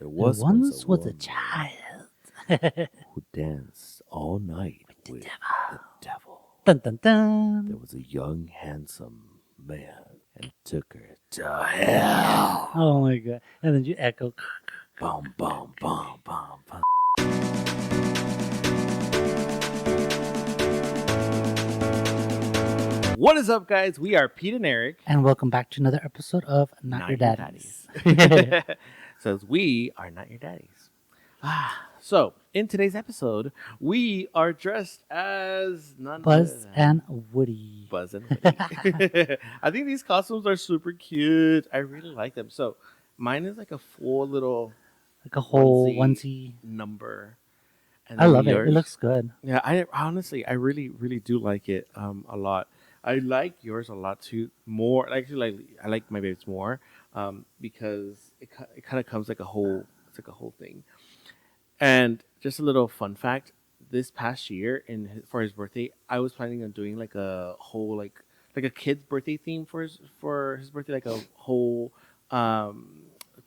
There There was once was a woman child. who danced all night with the devil. Dun dun dun. There was a young, handsome man and took her to hell. Oh my god. And then you echo. Bum, bum, bum, bum, bum. What is up, guys? We are Pete and Eric. And welcome back to another episode of Not Your Daddies. Says we are not your daddies. So, in today's episode, we are dressed as none Buzz other than and Woody. Buzz and Woody. I think these costumes are super cute. I really like them. So, mine is like a full little Like a whole onesie onesie. number. And I then love it. yours- It looks good. Yeah, I honestly, I really do like it a lot. I like yours a lot too. More actually, I like my baby's more because it kind of comes like a whole. It's like a whole thing. And just a little fun fact: this past year, for his birthday, I was planning on doing like a whole like a kid's birthday theme for his birthday, like a whole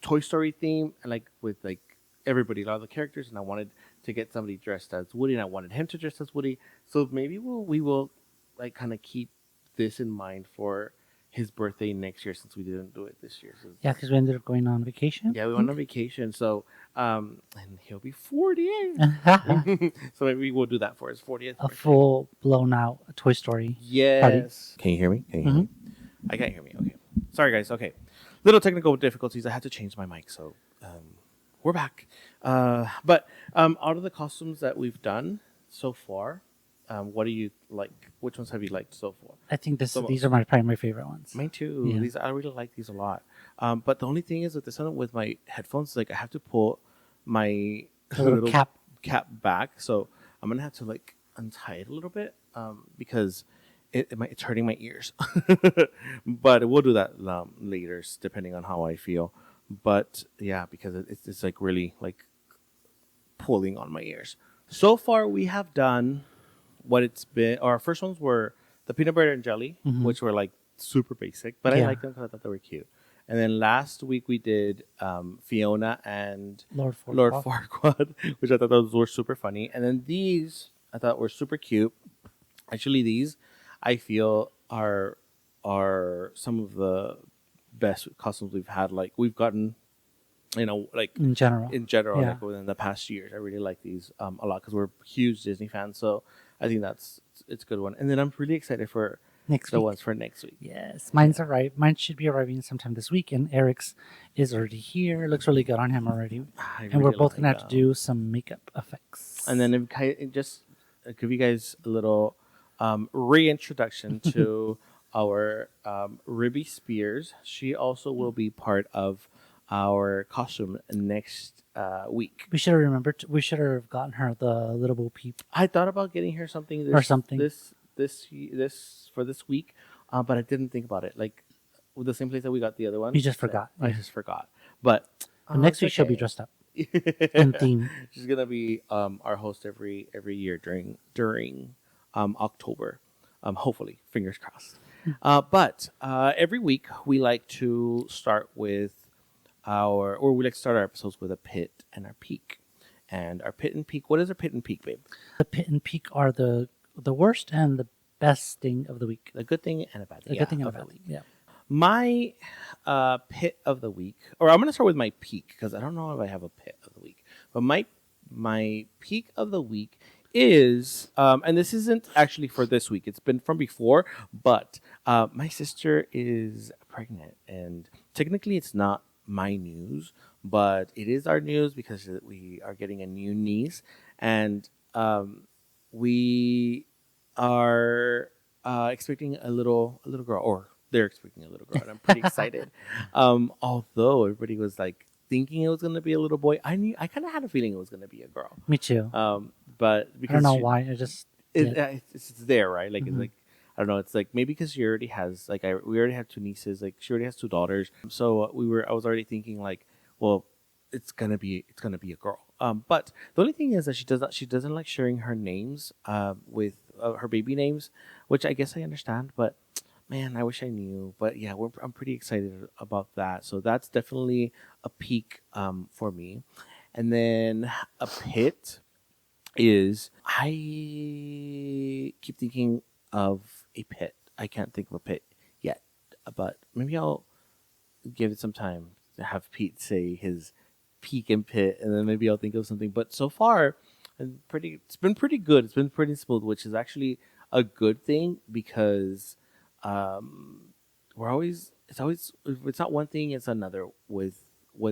Toy Story theme, and like with like everybody, a lot of the characters, and I wanted to get somebody dressed as Woody, and I wanted him to dress as Woody. So maybe we will like kind of keep this in mind for his birthday next year, since we didn't do it this year. So Yeah, because we ended up going on vacation. yeah, we went on vacation. So and he'll be 48. So maybe we'll do that for his 40th. A full blown out Toy Story. Yes. Can you hear me? Can you hear me? I can't hear me. Okay. Sorry, guys. Okay. Little technical difficulties. I had to change my mic, so we're back. But out of the costumes that we've done so far, what do you like? Which ones have you liked so far? I think So these are my primary favorite ones. Mine too. Yeah. These I really like these a lot. But the only thing is with this one, with my headphones, like I have to pull my The little cap. back, so I'm gonna have to like untie it a little bit because it's hurting my ears. But we'll do that later, depending on how I feel. But yeah, because it's like really like pulling on my ears. So far, we have done what it's been. Our first ones were the peanut butter and jelly, which were like super basic, but I Yeah. liked them because I thought they were cute. And then last week we did Fiona and Lord Lord Farquaad. Farquaad, which I thought those were super funny. And then these I thought were super cute. Actually, these I feel are some of the best costumes we've had. Like we've gotten, like In general. Yeah. like within the past years. I really like these a lot because we're huge Disney fans. So I think it's a good one. And then I'm really excited for Next the week. ones for next week. Yes, mine should be arriving sometime this week, and Eric's is already here. It looks really good on him already. And we're both gonna have to do some makeup effects. And then just give you guys a little reintroduction to our Ribby Spears. She also will be part of our costume next week. we should have remembered. We should have gotten her the little Bo Peep. I thought about getting her something Or something. this for this week, but I didn't think about it. Like with the same place that we got the other one. You just forgot. I just forgot. But But next it's week she'll be okay. dressed up in theme. She's gonna be our host every year during October. Hopefully, fingers crossed. But every week we like to start we like to start our episodes with a pit and our peak. And our pit and peak. What is our pit and peak, babe? The pit and peak are the worst and the best thing of the week. The good thing and a bad thing. The good thing and of the the bad thing. week. Yeah. My pit of the week, or I'm gonna start with my peak because I don't know if I have a pit of the week. But my peak of the week is, and this isn't actually for this week. It's been from before, but my sister is pregnant, and technically it's not my news, but it is our news because we are getting a new niece, and we are expecting a little girl, or they're expecting a little girl, and I'm pretty excited. Although everybody was like thinking it was going to be a little boy, I kind of had a feeling it was going to be a girl. Me too. But I because don't know why. I just it's there, right? Like it's Mhm. like I don't know. It's like maybe because she already has we already have two nieces. Like she already has two daughters. So I was already thinking like, well, it's gonna be a girl. But the only thing is that she doesn't like sharing her names with her baby names, which I guess I understand. But Man, I wish I knew, but yeah, I'm pretty excited about that. So that's definitely a peak for me. And then a pit is I keep thinking of a pit. I can't think of a pit yet, but maybe I'll give it some time to have Pete say his peak and pit, and then maybe I'll think of something. But so far, it's been pretty good. It's been pretty smooth, which is actually a good thing because um, we're always it's always if it's not one thing, it's another with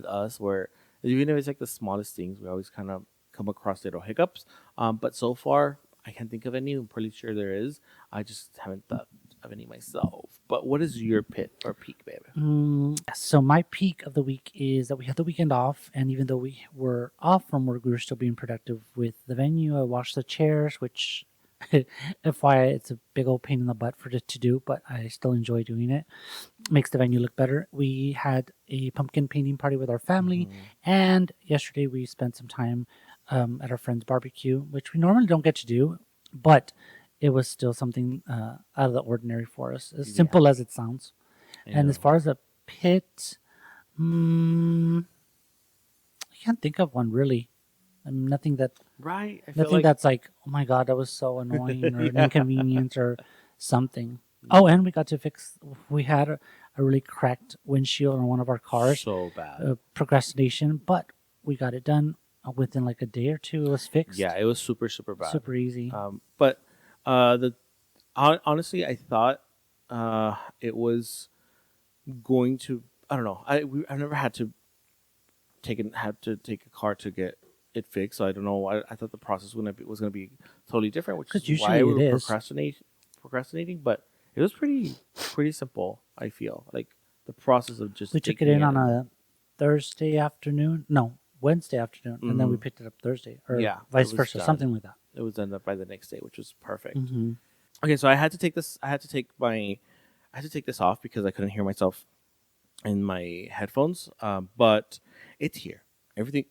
us. Where even if it's like the smallest things, we always kind of come across little hiccups. But so far, I can't think of any. I'm pretty sure there is. I just haven't thought of any myself. But what is your pit or peak, baby? So my peak of the week is that we had the weekend off, and even though we were off from work, we were still being productive with the venue. I washed the chairs, which, FYI, it's a big old pain in the butt for it to do, but I still enjoy doing it. Makes the venue look better. We had a pumpkin painting party with our family, and yesterday we spent some time at our friend's barbecue, which we normally don't get to do, but it was still something out of the ordinary for us, as simple as it sounds. And as far as a pit, I can't think of one really. Nothing that Right. I feel nothing like that's like, oh my god, that was so annoying or an inconvenience or something. Oh, and we got to fix. We had a really cracked windshield on one of our cars. so bad. Procrastination, but we got it done within like a day or two. It was fixed. Yeah, it was super super bad. Super easy. But the honestly, I thought it was going to. I don't know. I've never had to take a car to get it fixed. So I don't know. I thought the process was going to be totally different, which is Because why usually we it were is. procrastinating. But it was pretty simple. I feel like the process of just We took it taking in on a Thursday afternoon. No, Wednesday afternoon, and then we picked it up Thursday, or Yeah, it vice was versa, done. something like that. It was done by the next day, which was perfect. Mm-hmm. Okay, so I had to take this. I had to take this off because I couldn't hear myself in my headphones. But it's here. Everything.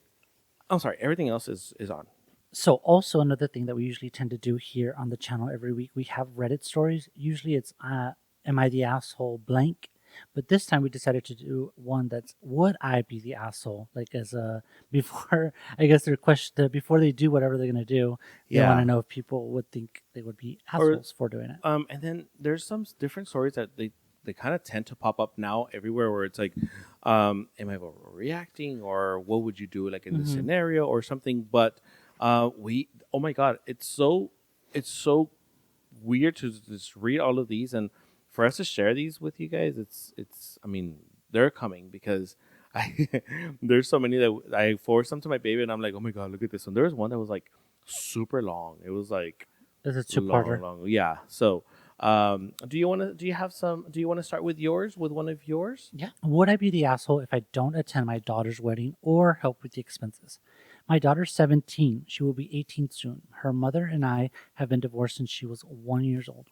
I'm sorry. Everything else is on. So, also another thing that we usually tend to do here on the channel every week, we have Reddit stories. Usually, it's "Am I the asshole?" blank, but this time we decided to do one that's "Would I be the asshole?" Like as a before, I guess their question before they do whatever they're gonna do, they want to Yeah. know if people would think they would be Or assholes for doing it. and then there's some different stories that they kind of tend to pop up now everywhere where it's like, am I overreacting or what would you do like in this Mm-hmm. scenario or something? But we oh my god, it's so weird to just read all of these and for us to share these with you guys. It's I mean they're coming because I there's so many that I forward some to my baby and I'm like, oh my god, look at this one. There was one that was like super long. It was like It's a long, two-parter. long. Yeah. So, do you have some? Do you want to start with yours? With one of yours? Yeah. Would I be the asshole if I don't attend my daughter's wedding or help with the expenses? My daughter's 17. She will be 18 soon. Her mother and I have been divorced since she was 1 year old.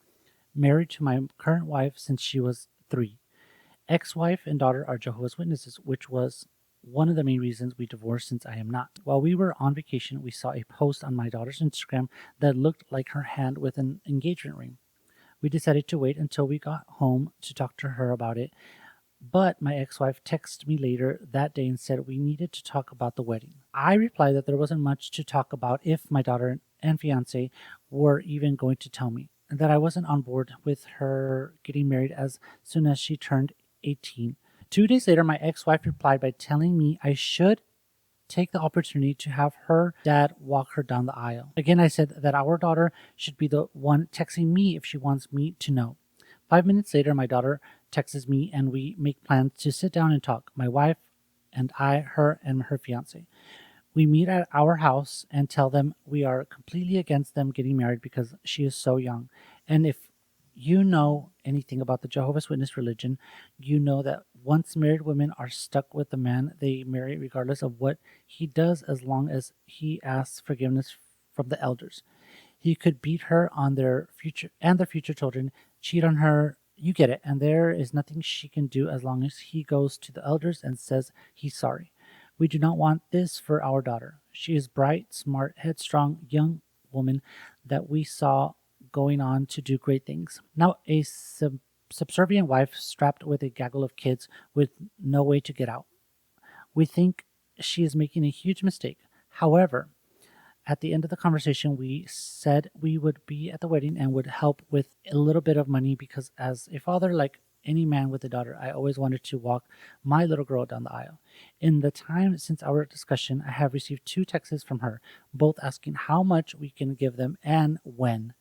Married to my current wife since she was 3. Ex-wife and daughter are Jehovah's Witnesses, which was one of the main reasons we divorced since I am not. While we were on vacation, we saw a post on my daughter's Instagram that looked like her hand with an engagement ring. We decided to wait until we got home to talk to her about it, but my ex wife texted me later that day and said we needed to talk about the wedding. I replied that there wasn't much to talk about if my daughter and fiance were even going to tell me, and that I wasn't on board with her getting married as soon as she turned 18. 2 days later, my ex wife replied by telling me I should take the opportunity to have her dad walk her down the aisle. Again, I said that our daughter should be the one texting me if she wants me to know. 5 minutes later, my daughter texts me and we make plans to sit down and talk. My wife and I, her and her fiance. We meet at our house and tell them we are completely against them getting married because she is so young. And if you know anything about the Jehovah's Witness religion, you know that once married women are stuck with the man they marry regardless of what he does as long as he asks forgiveness from the elders. He could beat her on their future children, cheat on her, you get it, and there is nothing she can do as long as he goes to the elders and says he's sorry. We do not want this for our daughter. She is bright, smart, headstrong, young woman that we saw going on to do great things. Now, a subservient wife strapped with a gaggle of kids with no way to get out. We think she is making a huge mistake. However, at the end of the conversation, we said we would be at the wedding and would help with a little bit of money because, as a father, like any man with a daughter, I always wanted to walk my little girl down the aisle. In the time since our discussion, I have received two texts from her, both asking how much we can give them and when.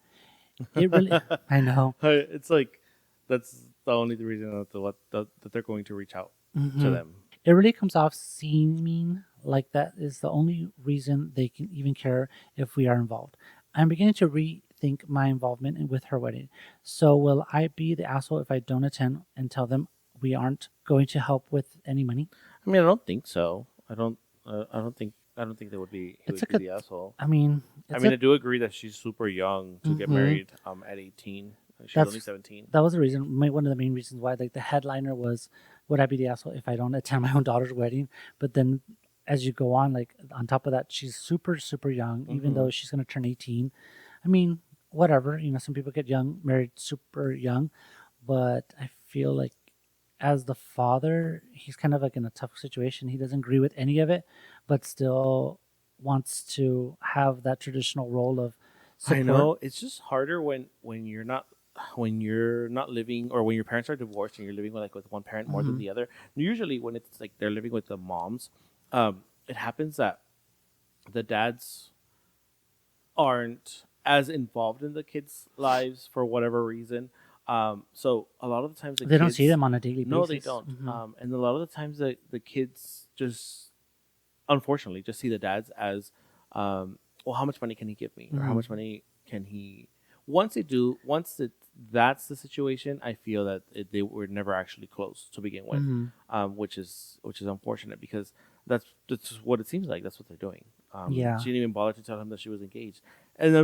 It really, I know. It's like that's the only reason that they're going to reach out to Mhm. them. It really comes off seeming like that is the only reason they can even care if we are involved. I'm beginning to rethink my involvement with her wedding. So will I be the asshole if I don't attend and tell them we aren't going to help with any money? I mean, I don't think so. I don't. I don't think. I don't think they would be. He It's would a be good. the asshole. I mean, I it's mean, a. I do agree that she's super young to get Mhm. married. At 18, she's only That's 17. that was the reason. One of the main reasons why, like, the headliner was, "Would I be the asshole if I don't attend my own daughter's wedding?" But then, as you go on, like on top of that, she's super super young, even Mm-hmm. though she's gonna turn 18. I mean, whatever. Some people get young, married super young, but I feel like as the father, he's kind of like in a tough situation. He doesn't agree with any of it, but still wants to have that traditional role of I support. know it's just harder when you're not living, or when your parents are divorced and you're living with one parent more than Hmm. the other. Usually, when it's like they're living with the moms, it happens that the dads aren't as involved in the kids' lives for whatever reason. So a lot of the times the They don't see kids, them on a daily no, they basis. don't. And a lot of the times the kids just, unfortunately, just see the dads as, well, how much money can he give me, or how Hmm. much money can he? Once they do, that's the situation, I feel that they were never actually close to begin with, Hmm. which is unfortunate because that's what it seems like. That's what they're doing. Yeah, She didn't even bother to tell him that she was engaged, and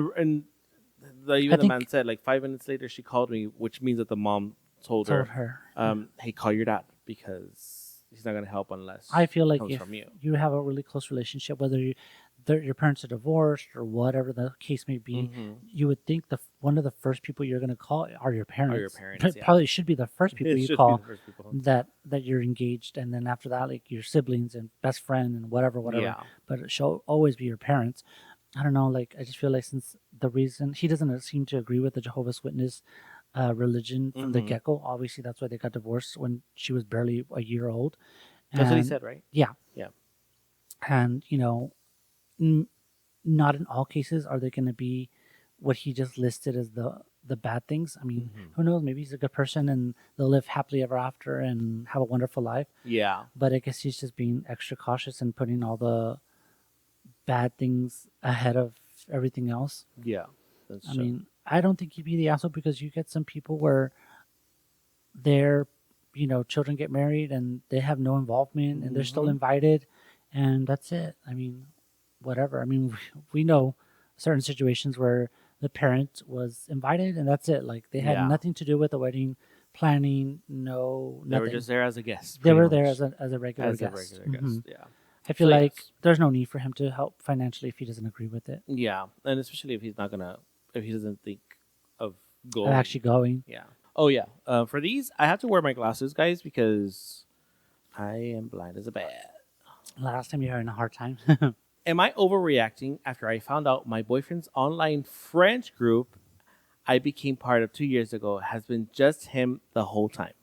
I even the man think said, like, 5 minutes later she called me, which means that the mom told told her, her. Yeah. "Hey, call your dad because he's not gonna help I unless feel it like comes if from you." you have a really close relationship, whether your parents are divorced or whatever the case may be, Mm-hmm. you would think one of the first people you're going to call are your Are your parents. parents? Yeah, Probably should be the first people it you should be call the first people. that you're engaged, and then after that, like your siblings and best friend and whatever. Yeah. But it should always be your parents. I don't know. Like I just feel like since the reason he doesn't seem to agree with the Jehovah's Witness religion from the Mm-hmm. get go. Obviously, that's why they got divorced when she was barely a year old. That's what he And said, right? yeah, Yeah. and n- not in all cases are they going to be what he just listed as the bad things. I mean, Mm-hmm. who knows? Maybe he's a good person and they'll live happily ever after and have a wonderful life. Yeah. But I guess he's just being extra cautious and putting all the bad things ahead of everything else. Yeah. That's I true. mean, I don't think he'd be the asshole because you get some people where their children get married and they have no involvement and they're still Mm-hmm. invited, and that's it. I mean, whatever. I mean, we know certain situations where the parent was invited and that's it. Like they had Yeah. nothing to do with the wedding planning. No, They were nothing. just there as a guest, They pretty were there much, as a regular as a guest. regular guest. Yeah. I feel So like yes. there's no need for him to help financially if he doesn't agree with it. Yeah, and especially if he doesn't think of going. Actually going. Yeah. Oh yeah. For these, I have to wear my glasses, guys, because I am blind as a bat. Last time you're having a hard time. Am I overreacting after I found out my boyfriend's online French group I became part of 2 years ago has been just him the whole time?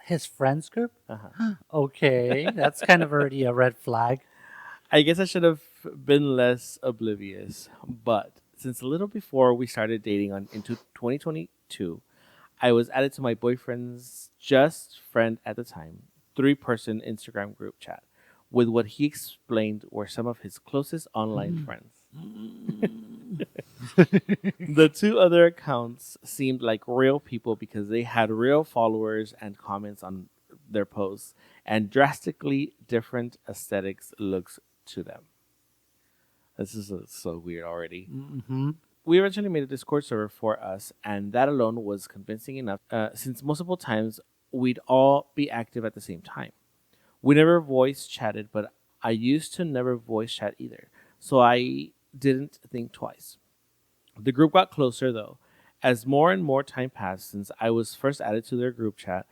His friends group. Uh-huh. Okay, that's kind of already a red flag. I guess I should have been less oblivious, but since a little before we started dating on into 2022, I was added to my boyfriend's just friend at the time, 3-person Instagram group chat with what he explained were some of his closest online friends. The two other accounts seemed like real people because they had real followers and comments on their posts and drastically different aesthetics looks to them. This is so weird already. Mm-hmm. We eventually made a Discord server for us, and that alone was convincing enough since multiple times we'd all be active at the same time. We never voice chatted, but I used to never voice chat either, so I didn't think twice. The group got closer though, As more and more time passed since I was first added to their group chat,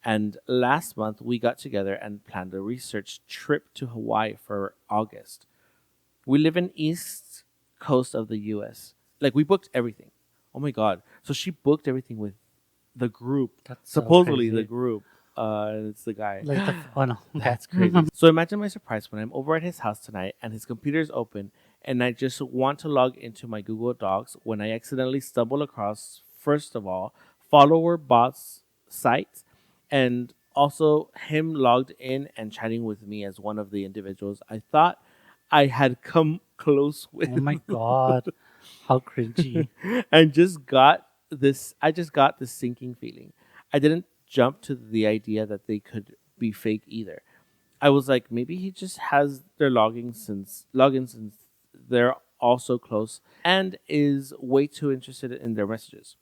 and last month we got together and planned a research trip to Hawaii for August. We live in east coast of the U.S. Like we booked everything. Oh my god! So she booked everything with the group. That's so Supposedly the crazy. group. It's the guy. Like the oh no, okay. That's crazy. So imagine my surprise when I'm over at his house tonight and his computer is open and I just want to log into my Google Docs when I accidentally stumble across, first of all, follower bots site and also him logged in and chatting with me as one of the individuals I thought I had come close with. Oh my god, how cringy! And I just got this sinking feeling. I didn't jump to the idea that they could be fake either. I was like, maybe he just has their login since they're all so close and is way too interested in their messages.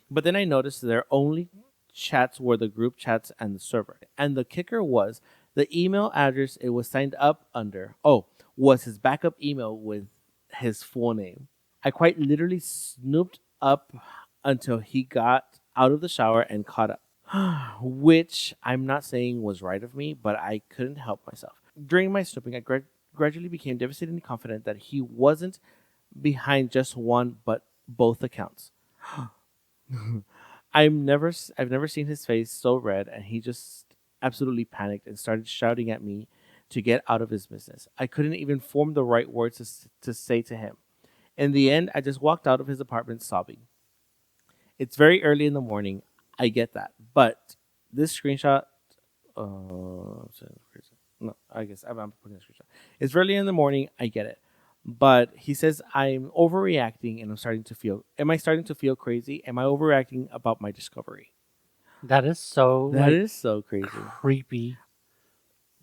But then I noticed their only chats were the group chats and the server. And the kicker was the email address it was signed up under. Oh, was his backup email with his full name. I quite literally snooped up until he got out of the shower and caught up. Which I'm not saying was right of me, but I couldn't help myself. During my snooping, I gradually became devastatingly confident that he wasn't behind just one, but both accounts. I've never seen his face so red, and he just absolutely panicked and started shouting at me to get out of his business. I couldn't even form the right words to say to him. In the end, I just walked out of his apartment sobbing. It's very early in the morning. I get that, but this screenshot. No, I guess I'm putting a screenshot. It's early in the morning. I get it, but he says I'm overreacting, and I'm starting to feel. Am I starting to feel crazy? Am I overreacting about my discovery? That is so That is so crazy. creepy.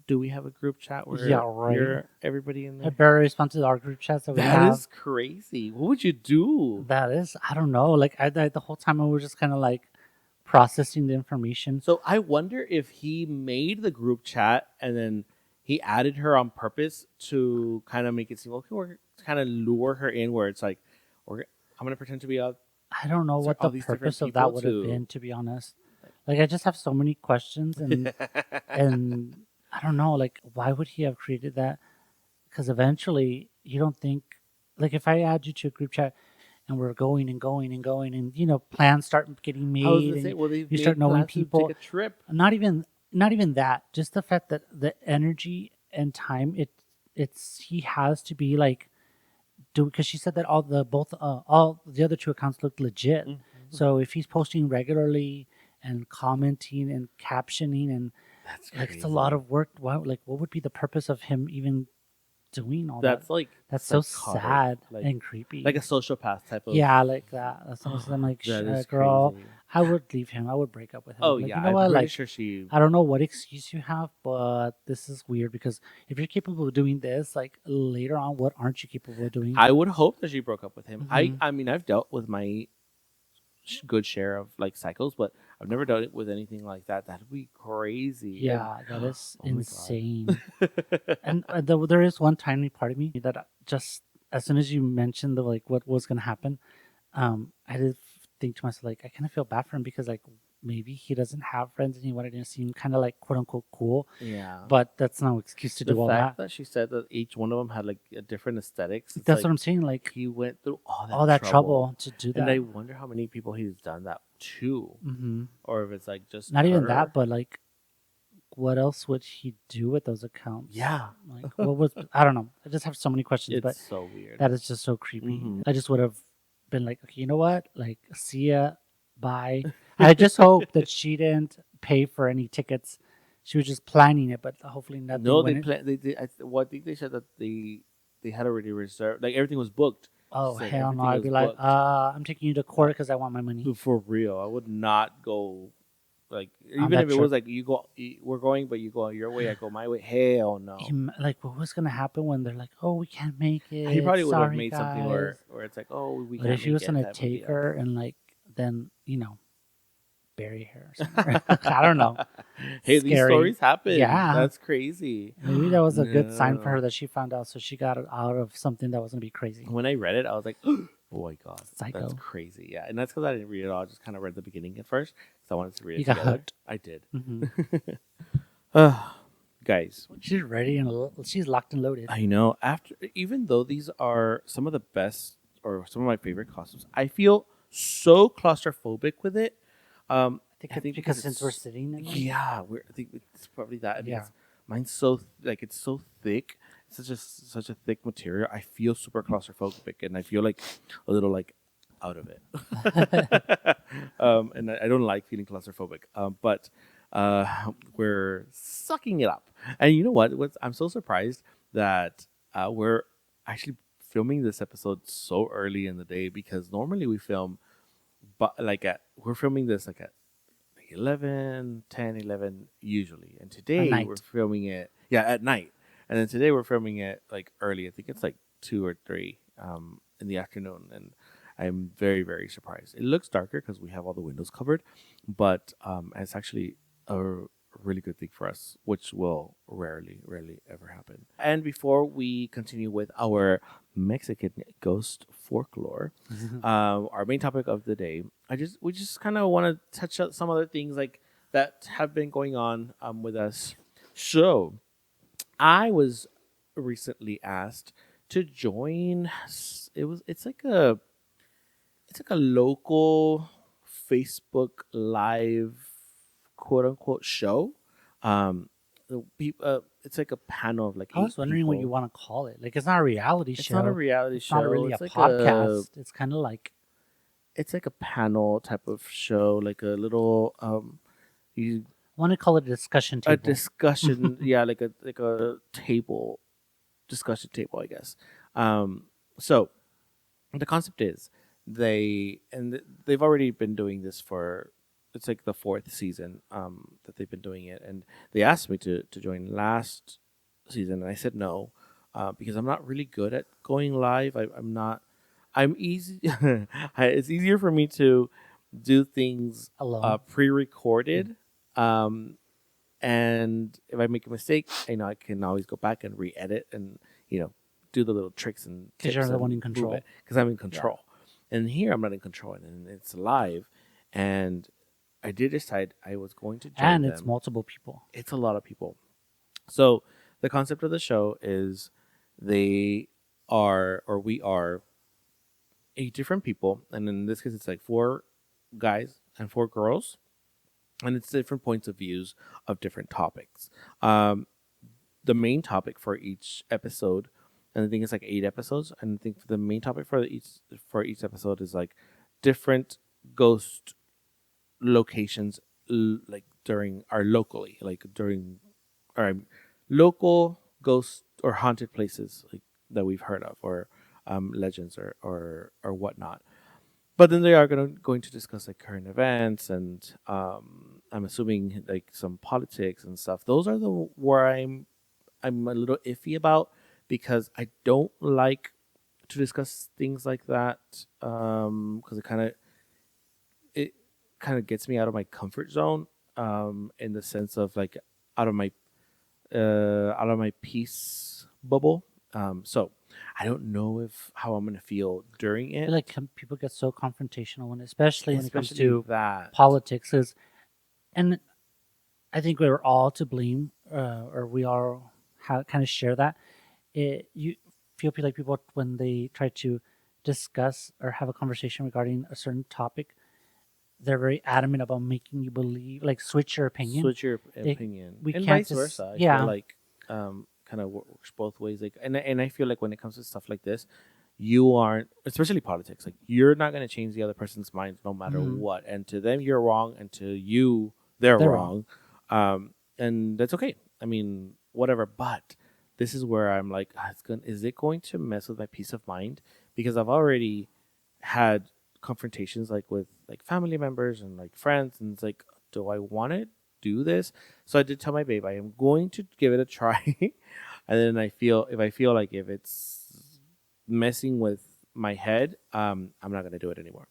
Do we have a group chat where Yeah, right. you're everybody in I there? better respond to our group chats that we That have. is crazy. What would you do? That is, I don't know. Like the whole time I was just kind of like processing the information. So I wonder if he made the group chat and then he added her on purpose to kind of make it seem okay. We're kind of lure her in where it's like, I'm gonna pretend to be out. I don't know what all the these different purpose of people that would have to- been, to be honest. Like I just have so many questions, and I don't know. Like, why would he have created that? Because eventually, you don't think, like, if I add you to a group chat and we're going and going and going, and plans start getting I was made, gonna say, and well, they you start knowing people. take a trip. Not even that. Just the fact that the energy and time it's he has to be like do, because she said that all the other two accounts looked legit. Mhm. So if he's posting regularly and commenting and captioning, and That's like crazy. it's a lot of work. Why, like, what would be the purpose of him even doing all That's that? like That's so psychotic, sad like and creepy. like a sociopath type of. Yeah, like that. That's almost, I'm like, That is girl, crazy. I would leave him. I would break up with him. Oh Like, yeah, you know I'm what? pretty Like, sure she. I don't know what excuse you have, but this is weird because if you're capable of doing this, like later on, what aren't you capable of doing? I would hope that she broke up with him. Mhm. I mean, I've dealt with my good share of like cycles, but I've never dealt with anything like that. That'd be crazy. Yeah, that is Oh my God. insane. And there is one tiny part of me that just as soon as you mentioned the like what was gonna happen, I did think to myself like I kind of feel bad for him because like maybe he doesn't have friends and he wanted to seem kind of like quote unquote cool, Yeah. but that's no excuse to The do all fact that. that she said that each one of them had like a different aesthetics. It's That's like what I'm saying. Like he went through all that trouble to do that. And I wonder how many people he's done that to, Hmm. or if it's like just Not even her. that, but like, what else would he do with those accounts? Yeah. Like, what was? I don't know. I just have so many questions, It's but so weird. that is just so creepy. Mhm. I just would have been like, okay, you know what? Like, see ya, bye. I just hope that she didn't pay for any tickets. She was just planning it, but hopefully nothing. No, they went plan. They did. I think they said that they had already reserved. Like everything was booked. Oh Said hell no! everything I'd was be like, booked. I'm taking you to court because I want my money. For real, I would not go. Like On even that if it was like we're going, but you go your way, I go my way. Hell no. Like, what was gonna happen when they're like, oh, we can't make it? He probably would have Sorry, made something guys. where it's like, oh, we But can't. if he make was it gonna type of take deal. her and like, then bury her somewhere. I don't know. Hey, these Scary. stories happen. Yeah. That's crazy. Maybe that was a good sign for No. her that she found out, so she got out of something that was gonna be crazy. When I read it, I was like, Oh my god, that's Psycho. crazy. Yeah, and that's because I didn't read it all. I just kind of read the beginning at first because I wanted to read You it got together. hooked. I did. Hmm. Guys, She's ready and she's locked and loaded. I know. After even though these are some of the best or some of my favorite costumes, I feel so claustrophobic with it. I think Because because since we're it's sitting in them. yeah, I think it's probably that. I mean, Yeah. it's mine's so like it's so thick. It's such a thick material. I feel super claustrophobic, and I feel like a little like out of it. And I don't like feeling claustrophobic. But we're sucking it up. And you know what? I'm so surprised that we're actually filming this episode so early in the day because normally we film, but we're filming this like at 11, 10, 11 usually. And At today we're night. filming it, yeah, at night. And then today we're filming it like early. I think it's like 2 or 3 in the afternoon. And I'm very, very surprised. It looks darker because we have all the windows covered, but it's actually a really good thing for us, which will rarely ever happen. And before we continue with our Mexican ghost folklore, our main topic of the day, we just kind of want to touch up some other things like that have been going on with us. So I was recently asked to join. It's like a local Facebook live quote unquote show. It's like a panel of like I was 8 wondering what you people. want to call it. Like, it's not a reality It's show. not a reality It's not show. really a podcast. It's kind of like It's like a panel type of show, like a little you I want to call it a discussion a table. discussion, yeah, like a table discussion table, I guess. So the concept is they've already been doing this for it's like the 4th season that they've been doing it, and they asked me to join last season, and I said no because I'm not really good at going live. I'm not. I'm easy. It's easier for me to do things Alone. pre-recorded. Um, and if I make a mistake, I can always go back and re-edit and you know do the little tricks and Because you're tips the one and in move control. it because I'm in Yeah. control. And here I'm not in control, and it's live. And I did decide I was going to join And it's them. multiple people. It's a lot of people. So the concept of the show is they are or we are 8 different people, and in this case it's like 4 guys and 4 girls, and it's different points of views of different topics. Um, the main topic for each episode, and I think it's like 8 episodes, and I think the main topic for each episode is like different ghost locations, like during our locally, like during our local ghost or haunted places like that we've heard of, or legends or whatnot. But then they are going to discuss like current events and I'm assuming like some politics and stuff. Those are the where I'm a little iffy about because I don't like to discuss things like that because it kind of gets me out of my comfort zone in the sense of like out of my out of my peace bubble. So I don't know if how I'm gonna feel during I it, feel like people get so confrontational especially when it comes especially to that. politics. And I think we're all to blame, or we all kind of share that. You feel like people when they try to discuss or have a conversation regarding a certain topic, they're very adamant about making you believe, like switch your opinion. Switch your opinion, We and can't vice just versa. I feel yeah. like kind of works both ways. Like, and I feel like when it comes to stuff like this, you aren't, especially politics. Like, you're not going to change the other person's mind no matter Mhm. what. And to them, you're wrong, and to you, they're They're wrong. wrong. And that's okay. I mean, whatever. But this is where I'm like, is it going to mess with my peace of mind? Because I've already had confrontations like with like family members and like friends, and it's like, do I want to do this? So I did tell my babe I am going to give it a try, and then I feel like if it's messing with my head, I'm not gonna do it anymore,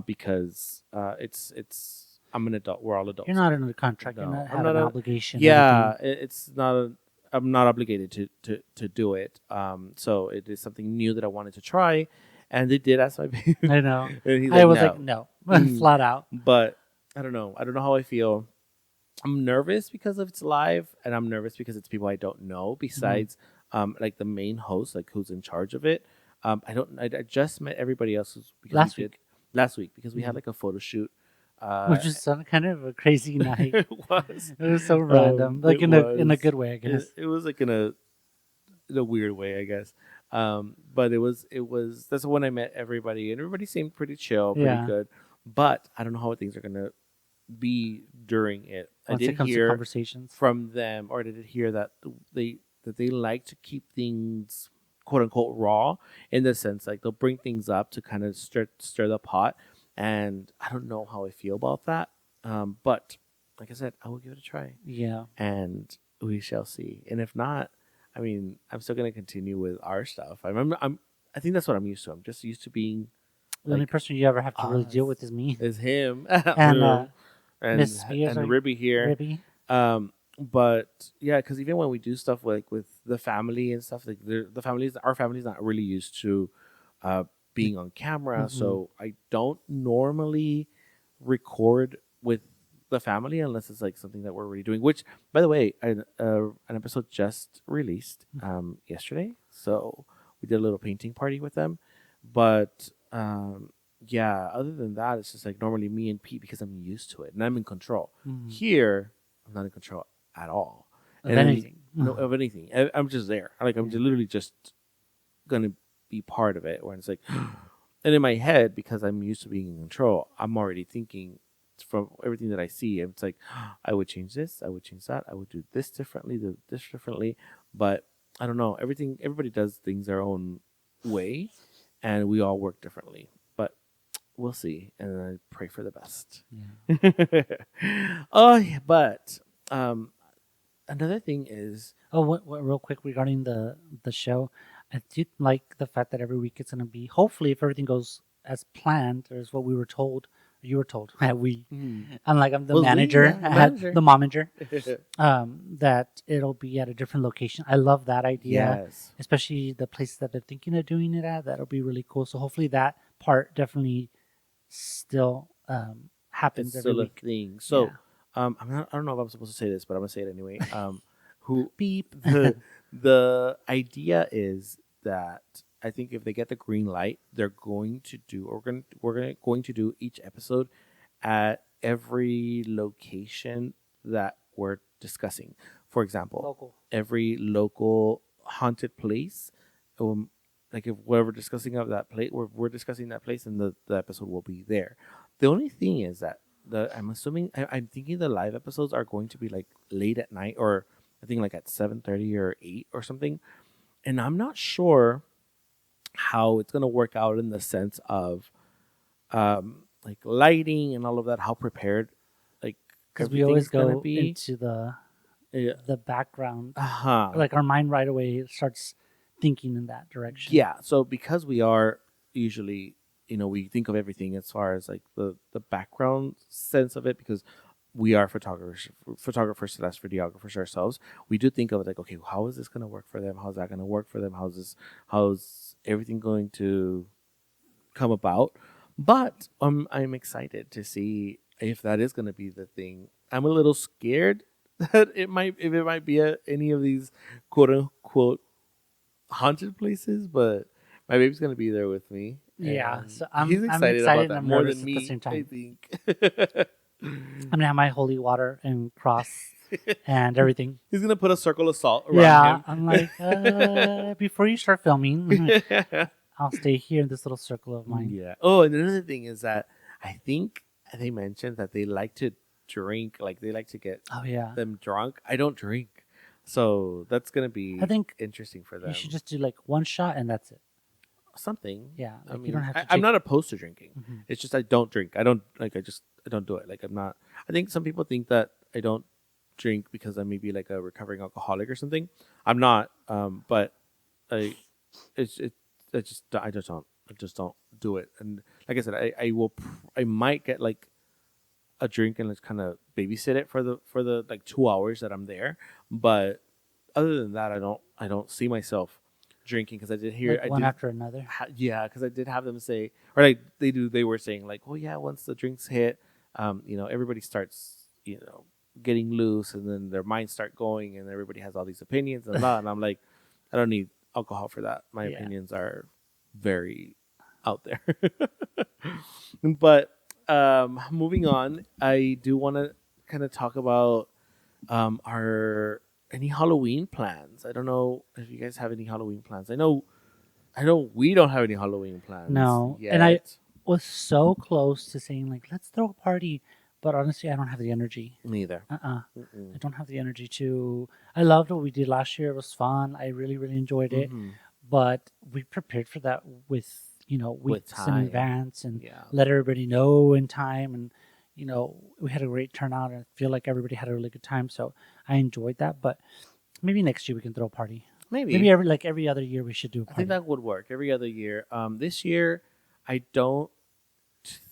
because it's I'm an adult. We're all adults. You're not in a contract. You're No, not I'm have not an a. obligation. Yeah, Anything. it's not a. I'm not obligated to do it. So it is something new that I wanted to try, And they did ask my baby, I know. and he's I like, was like, no. no, Mm. flat out. But I don't know. I don't know how I feel. I'm nervous because of it's live, and I'm nervous because it's people I don't know. Mhm. Besides, like the main host, like who's in charge of it. I don't. I just met everybody else because we Last did week, last week because we had Mhm. like a photo shoot. Uh, which was some kind of a crazy night. it was. It was so random, like It in a was. good way, I guess. It was like in a weird way, I guess. But it was that's when I met everybody, and everybody seemed pretty chill, pretty Yeah. good. But I don't know how things are gonna be during it. I Once did it comes to hear conversations. from them, or I did hear that they like to keep things quote unquote raw, in the sense like they'll bring things up to kind of stir the pot, and I don't know how I feel about that. But like I said, I will give it a try, Yeah. and we shall see. And if not, I mean, I'm still gonna continue with our stuff. I think that's what I'm used to. I'm just used to being The only like person you ever have to really deal us. with is me Is him. and and Miss Spears and or Ribby here. Ribby. But yeah, because even when we do stuff like with the family and stuff, like our family's not really used to uh, being on camera, Mm-hmm. so I don't normally record with the family unless it's like something that we're already doing. Which, by the way, an episode just released yesterday, so we did a little painting party with them. But yeah, other than that, it's just like normally me and Pete because I'm used to it and I'm in control. Mm-hmm. Here, I'm not in control at all. Of And then, anything. no, of anything. I'm just there. Like I'm Yeah. literally just gonna be part of it. Where it's like, and in my head, because I'm used to being in control, I'm already thinking from everything that I see. It's like, I would change this, I would change that, I would do this differently, do this differently. But I don't know. Everybody does things their own way, and we all work differently. But we'll see, and I pray for the best. Yeah. Oh, yeah, but um, another thing is, Oh, what, real quick regarding the show, I did like the fact that every week it's gonna be, hopefully, if everything goes as planned or as what we were told, or you were told, we, unlike I'm the was we manager, yeah, manager. the momager, that it'll be at a different location. I love that idea, Yes, especially the places that they're thinking of doing it at. That'll be really cool. So hopefully that part definitely still it's happens every still a week. thing. Yeah. So, I don't know if I'm supposed to say this, but I'm gonna say it anyway. Who Beep. the idea is that I think if they get the green light, they're going to do, or going to do each episode at every location that we're discussing. For example, Local. every local haunted place. Um, like if we're discussing of that place, we're discussing that place, and the episode will be there. The only thing is that I'm thinking the live episodes are going to be like late at night, or I think like at 7:30 or 8 or something, and I'm not sure how it's gonna work out in the sense of like lighting and all of that. How prepared like Because we always everything's gonna go be. into the Yeah. the background, Uh-huh. like our mind right away starts thinking in that direction. Yeah. So because we are usually, we think of everything as far as like the background sense of it, because we are photographers slash videographers ourselves. We do think of it like, okay, how is this going to work for them? How's that going to work for them? How's everything going to come about? But I'm excited to see if that is going to be the thing. I'm a little scared that it might be any of these quote unquote haunted places, but my baby's gonna be there with me, Yeah. and So he's I'm excited about excited and that I'm more nervous than at the me, same I time. think. I'm gonna have my holy water and cross and everything. He's gonna put a circle of salt Yeah. around I'm like, before you start filming, him. I'll stay here in this little circle of mine. Yeah. Oh, and another thing is that I think they mentioned that they like to drink, like they like to get Oh yeah. them drunk. I don't drink, so that's gonna I be think interesting for you them. should just do like one shot and that's it. Something. Yeah. I Like you don't mean, have to I'm take. not opposed to drinking. Mhm. It's just I don't drink. I don't like. I don't do it. Like I'm not. I think some people think that I don't drink because I may be like a recovering alcoholic or something. I'm not. But I, it's it. I just don't do it. And like I said, I might get like a drink and just kind of babysit it for the like 2 hours that I'm there. But other than that, I don't see myself drinking because I did hear Like I one did after another. yeah, because I did have them say, or like they were saying like, oh yeah, once the drinks hit, everybody starts, getting loose, and then their minds start going, and everybody has all these opinions and blah. And I'm like, I don't need alcohol for that. My Yeah. opinions are very out there. But moving on, I do want to kind of talk about our any Halloween plans. I don't know if you guys have any Halloween plans. I know we don't have any Halloween plans No, and I yet. was so close to saying like, let's throw a party, but honestly, I don't have the energy. Neither. I don't have the energy to. I loved what we did last year. It was fun. I really, really enjoyed it. Mm-hmm. But we prepared for that with With weeks in time. advance and Yeah. let everybody know in time. And we had a great turnout, and I feel like everybody had a really good time. So I enjoyed that. But maybe next year we can throw a party. Maybe. Maybe every other year we should do a I party. think that would work every other year. This year, I don't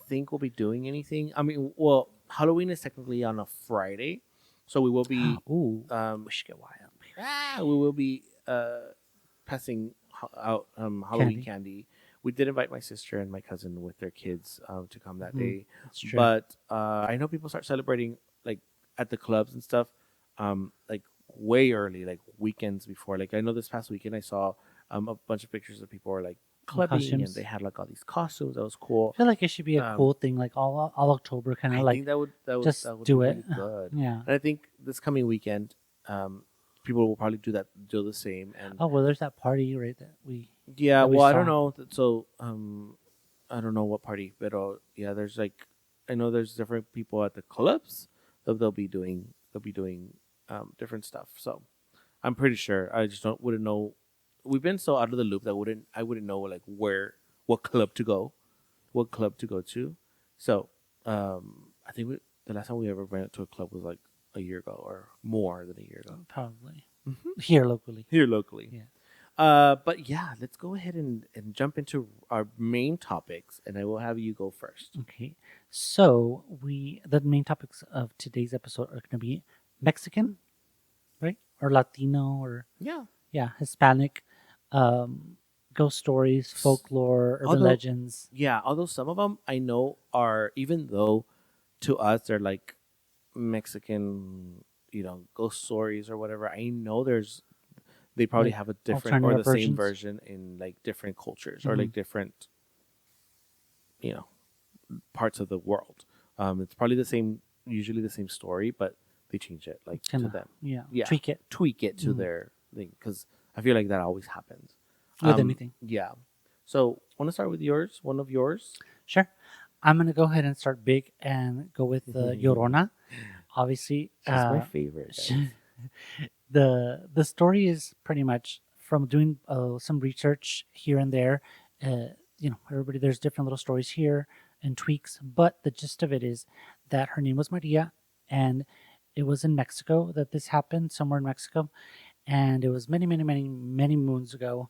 think we'll be doing anything. I mean, well, Halloween is technically on a Friday, so we will be. Ooh, Um, we should get wild. we will be passing out Halloween Candy. candy. We did invite my sister and my cousin with their kids to come that day, That's true. but I know people start celebrating like at the clubs and stuff, like way early, like weekends before. Like I know this past weekend I saw a bunch of pictures of people were like clubbing Costumes. and they had like all these costumes. That was cool. I feel like it should be a Um, cool thing, like all October, kind I of like think that would just that would do be it. really good. Yeah. And I think this coming weekend, people will probably do the same. And Oh well, there's that party right that we. yeah, that we well, I don't saw. know. So, I don't know what party, but yeah, there's like, I know there's different people at the clubs that they'll be doing different stuff. So, I'm pretty sure. I just wouldn't know. We've been so out of the loop that I wouldn't know like what club to go, what club to go to. So, I think the last time we ever went to a club was like a year ago or more than a year ago. Probably Mhm. here locally. Here locally. Yeah. But yeah, let's go ahead and jump into our main topics, and I will have you go first. Okay. So the main topics of today's episode are going to be Mexican, right, or Latino, or Yeah. Hispanic, ghost stories, folklore, urban Although, legends. yeah, although some of them I know are, even though to us they're like Mexican, ghost stories or whatever. I know they probably Like have a different or the alternative same versions. version in like different cultures or Mhm. like different, you know, parts of the world. It's probably usually the same story, but they change it like to Kinda, them. yeah, Yeah, tweak it to Mhm. their thing because I feel like that always happens. with anything. Yeah. So, want to start with yours? One of yours? Sure. I'm gonna go ahead and start big and go with Llorona. Obviously, She's my favorite. Guys. the story is pretty much from doing some research here and there. Everybody, there's different little stories here and tweaks, but the gist of it is that her name was Maria, and it was in Mexico that this happened, somewhere in Mexico, and it was many, many, many, many moons ago.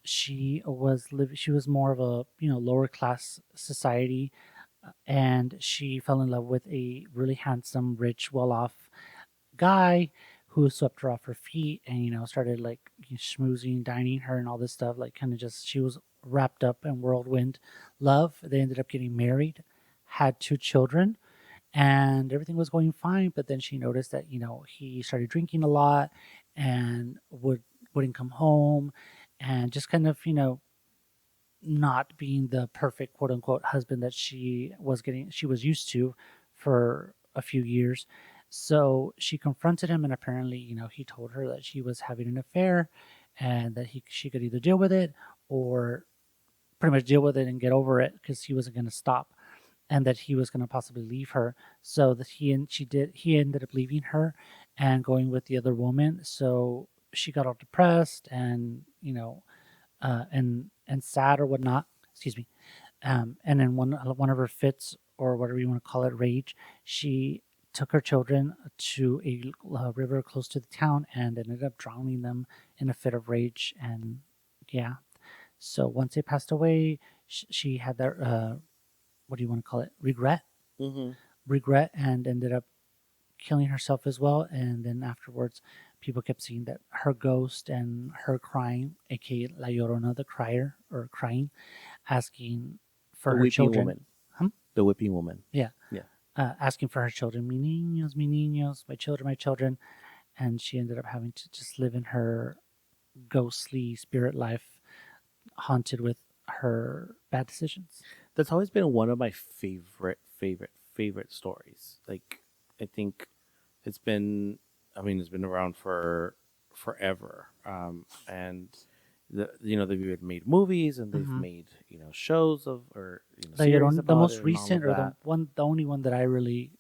She was more of a lower class society, and she fell in love with a really handsome, rich, well off guy who swept her off her feet and started like schmoozing, dining her, and all this stuff. Like kind of just she was wrapped up in whirlwind love. They ended up getting married, had 2 children, and everything was going fine. But then she noticed that he started drinking a lot and wouldn't come home, and just kind of not being the perfect quote unquote husband that she was used to for a few years. So she confronted him, and apparently he told her that she was having an affair and that she could either deal with it or pretty much deal with it and get over it because he wasn't going to stop, and that he was going to possibly leave her. So that he ended up leaving her and going with the other woman. So she got all depressed and and sad or whatnot. Excuse me. And in one of her fits, or whatever you want to call it, rage, she took her children to a river close to the town and ended up drowning them in a fit of rage. And yeah, so once they passed away, she had that what do you want to call it, Mm-hmm. regret, and ended up killing herself as well. And then afterwards people kept seeing that her ghost and her crying, aka La Llorona, the crier or crying, asking for The her weeping children. woman. Hmm? The whipping woman. Yeah, Yeah. asking for her children, mi niños, my children, my children. And she ended up having to just live in her ghostly spirit life, haunted with her bad decisions. That's always been one of my favorite stories. Like, I think it's been, I mean, it's been around for forever. And they've made movies and they've Hmm. made shows of or La series Llorona, the about it most and all of recent, or that. the only one that I really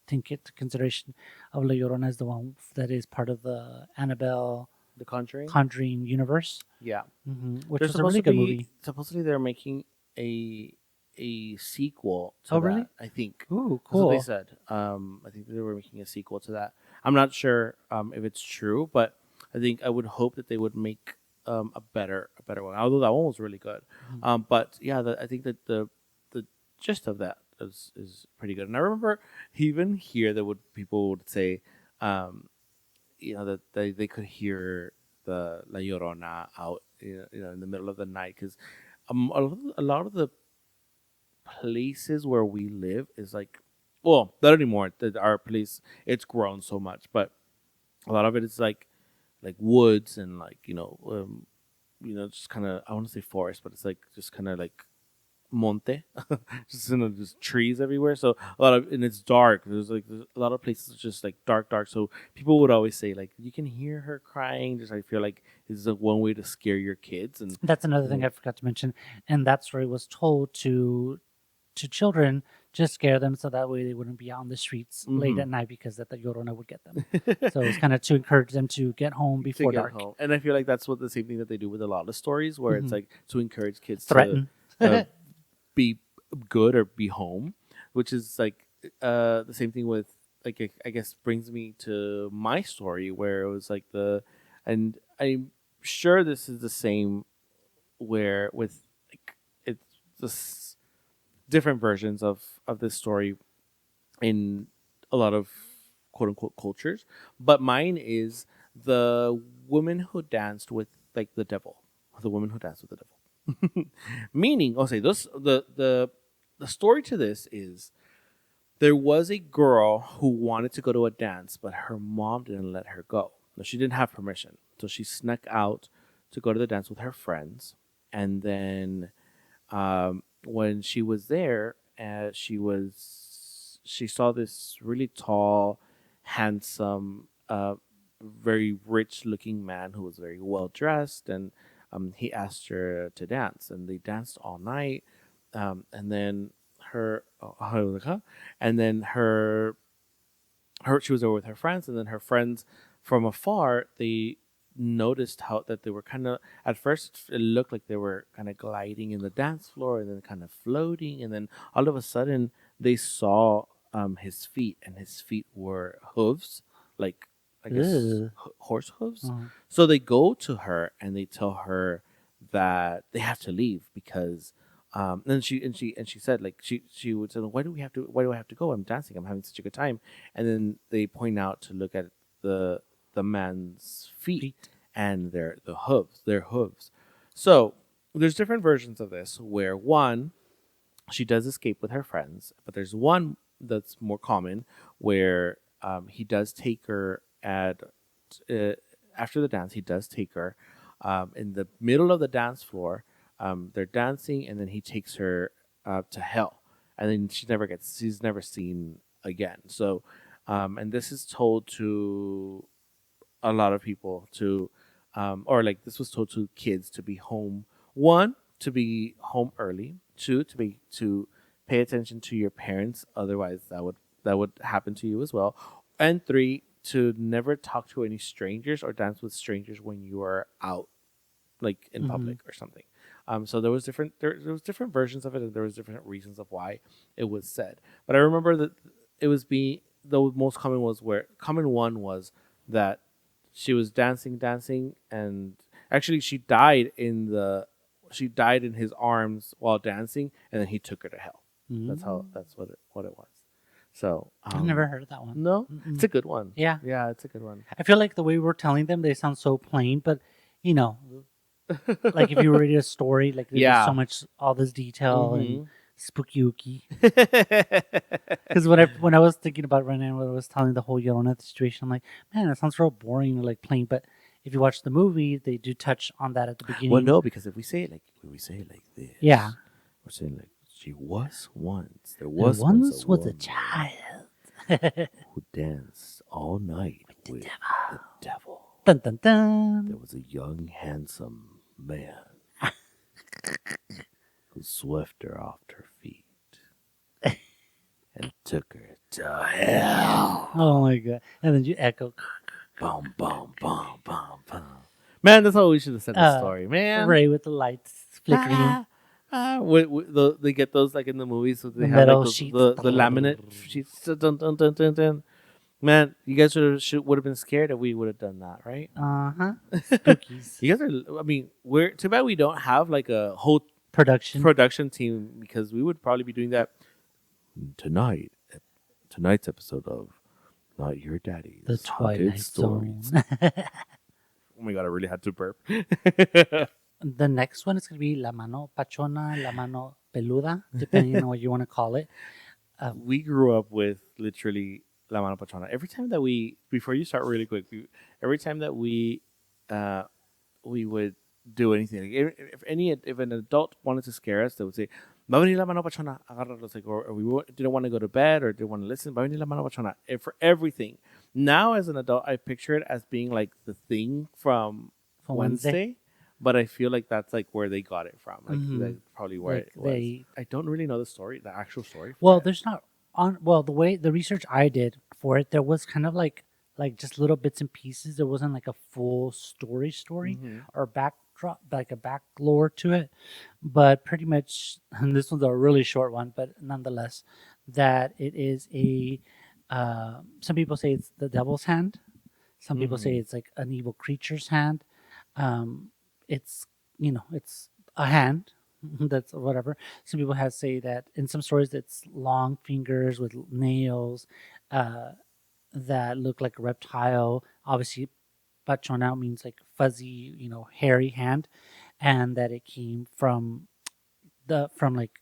think into consideration of La Llorona is the one that is part of the Annabelle The Conjuring. Conjuring universe, Yeah, which they're was a really good movie. supposedly they're making a sequel to Oh, that. really? I think Ooh, that's what they cool. said. I think they were making a sequel to that. I'm not sure if it's true, but I think I would hope that they would make a better one. Although that one was really good. Mhm. But yeah, I think that the gist of that is pretty good. And I remember even here that would people would say, um, that they could hear the La Llorona out, in the middle of the night because a lot of the places where we live is like, well, not anymore. Our place it's grown so much, but a lot of it is like woods and like just kind of I want to say forest, but it's like just kind of like monte, just just trees everywhere. So a lot of and it's dark. There's a lot of places just like dark, dark. So people would always say like you can hear her crying. Just I feel like this is one way to scare your kids and That's another thing mm, I forgot to mention, and that story was told to children, just scare them so that way they wouldn't be out on the streets late mm-hmm. at night because that the Llorona would get them. So it's kind of to encourage them to get home to before get dark. home. And I feel like that's what the same thing that they do with a lot of stories, where it's Hmm. like to encourage kids to Threaten. uh, be good or be home, which is like the same thing with like I guess brings me to my story where it was like and I'm sure this is the same where with like it's just different versions of this story in a lot of quote unquote cultures, but mine is the woman who danced with like the devil, the woman who danced with the devil. Meaning, I'll say this: the story to this is there was a girl who wanted to go to a dance, but her mom didn't let her go. No, she didn't have permission, so she snuck out to go to the dance with her friends, and then when she was there, she saw this really tall, handsome, very rich-looking man who was very well dressed, and he asked her to dance, and they danced all night, and then her, oh, I was like, huh? And then she was there with her friends, and then her friends from afar they noticed how that they were kind of at first it looked like they were kind of gliding in the dance floor and then kind of floating, and then all of a sudden they saw his feet, and his feet were hooves, like I guess Ugh. horse hooves. Uh, So they go to her and they tell her that they have to leave because and she said like she would say, why do I have to go? I'm dancing, I'm having such a good time. And then they point out to look at the man's feet Feet. and their hooves. So there's different versions of this where one she does escape with her friends, but there's one that's more common where he does take her at uh, after the dance. He does take her in the middle of the dance floor. They're dancing, and then he takes her to hell, and then she's never seen again. So, and this is told to a lot of people to, or like this was told to kids to be home. One, to be home early. Two, to pay attention to your parents. Otherwise, that would happen to you as well. And three, to never talk to any strangers or dance with strangers when you are out, like in mm-hmm. public or something. So there was different versions of it, and there was different reasons of why it was said. But I remember that it was being the most common was where common one was that she was dancing, and actually she died in his arms while dancing, and then he took her to hell. Mm. That's what it was. So I've never heard of that one. no, it's Mm-mm. a good one. Yeah. Yeah, it's a good one. I feel like the way we're telling them, they sound so plain, but you know, like if you read a story, like there's just so Yeah. much, all this detail and Mm-hmm. spooky ooky. Because when I was thinking about it right now, when I was telling the whole Llorona situation, I'm like, man, that sounds real boring or like plain. But if you watch the movie, they do touch on that at the Well, beginning. no, because if we say it like this, Yeah, we're saying like she was once. There there was once a once was a woman child. who danced all night with the devil. Dun dun There dun. was a young, handsome man who swept her off her feet and took her to hell. Oh my god! And then you echo, Boom, boom, boom, boom, boom. Man, that's how we should have said the story, man. Ray with the lights flickering, They get those like in the movies, so they the have like metal those, sheets. the laminate sheets. Dun, dun, dun, dun, dun. Man, you guys would have been scared if we would have done that, right? Spookies. You guys are. I mean, we're too bad we don't have like a whole Production team because we would probably be doing that tonight. Tonight's episode of Not Your Daddies. The Twilight Zone. Oh my god, I really had to burp. The next one is going to be La Mano Pachona, La Mano Peluda, depending on what you want to call it. We grew up with literally La Mano Patrona. Every time that before you start really quick, every time that we would do anything, like if an adult wanted to scare us, they would say, "Va a venir la mano pachona," agárralos, like, or didn't want to go to bed or didn't want to listen. "Va a venir la mano pachona," for everything. Now, as an adult, I picture it as being like the thing from Wednesday. But I feel like that's like where they got it from. Like that's probably where Like it was. I don't really know the actual story. Well, there's not on. Well, the research I did for it, there was kind of like just little bits and pieces. There wasn't like a full story or backdrop, like a back lore to it. But pretty much, and this one's a really short one, but nonetheless, that it is a. Some people say it's the devil's hand. Some people say it's like an evil creature's hand. It's it's a hand that's whatever. Some people have say that in some stories it's long fingers with nails that look like a reptile. Obviously, pachona means like fuzzy, hairy hand, and that it came from like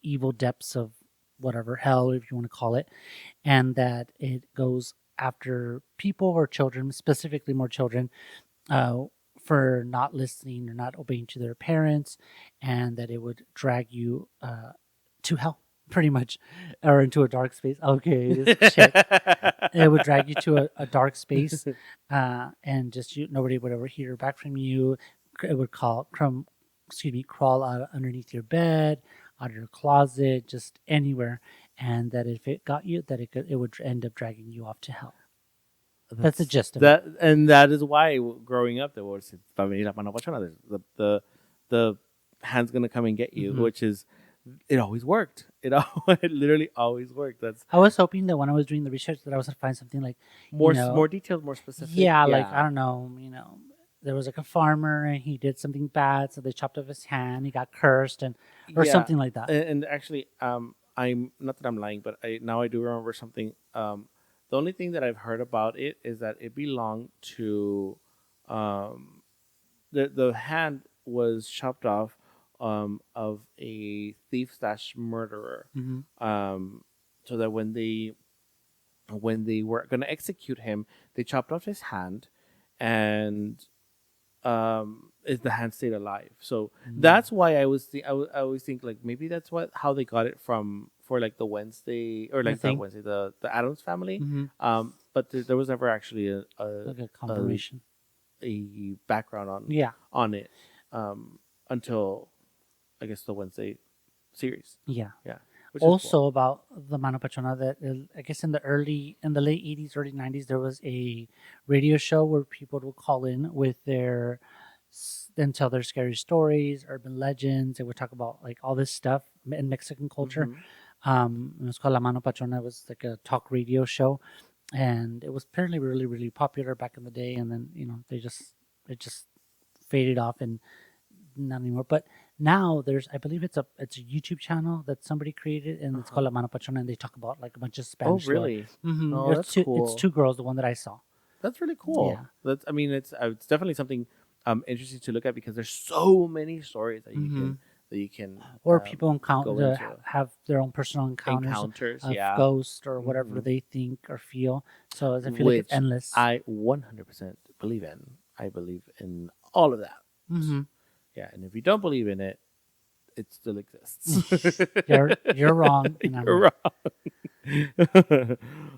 evil depths of whatever hell, if you want to call it, and that it goes after people or children, specifically more children, uh, for not listening or not obeying to their parents, and that it would drag you to hell, pretty much, or into a dark space. Okay, this shit. It would drag you to a dark space, and just nobody would ever hear back from you. It would crawl out underneath your bed, out of your closet, just anywhere, and that if it got you, that it would end up dragging you off to hell. That's the gist of it. And that is why growing up, there was the hand's gonna come and get you, which is it always worked. It literally always worked. I was hoping that when I was doing the research that I was gonna find something like more detailed, more specific. Yeah, like I don't know, there was like a farmer and he did something bad, so they chopped off his hand. He got cursed or something like that. And actually, I'm not that I'm lying, but I do remember something. The only thing that I've heard about it is that it belonged to the hand was chopped off of a thief slash murderer. So that when they were going to execute him, they chopped off his hand, and the hand stayed alive. So that's why I always think like maybe that's how they got it from for like the Wednesday or like not Wednesday the Addams family. But there was never actually like a confirmation, a background on it until I guess the Wednesday series. Yeah. Also cool. About the Mano Pachona, that I guess in the late 80s, early 90s, there was a radio show where people would call in with then tell their scary stories, urban legends. They would talk about like all this stuff in Mexican culture. It was called La Mano Pachona. It was like a talk radio show, and it was apparently really, really popular back in the day. And then it just faded off and not anymore. But Now there's, I believe it's a YouTube channel that somebody created, and it's called Uh-huh. La Mano Patrona, and they talk about like a bunch of Oh, Spanish lore. really? Mm-hmm. Oh, that's It's cool. two girls, the one that I saw. That's really cool. Yeah. That's I mean it's definitely something interesting to look at because there's so many stories Mm-hmm. that you can Or people go encounter into. have their own personal encounters Encounters, of yeah. ghosts or whatever Hmm. they think or feel. So I feel like it's Which endless. I 100% believe in. I believe in all of that. Mm-hmm. Yeah, and if you don't believe in it, it still exists. You're wrong, and I'm You're right.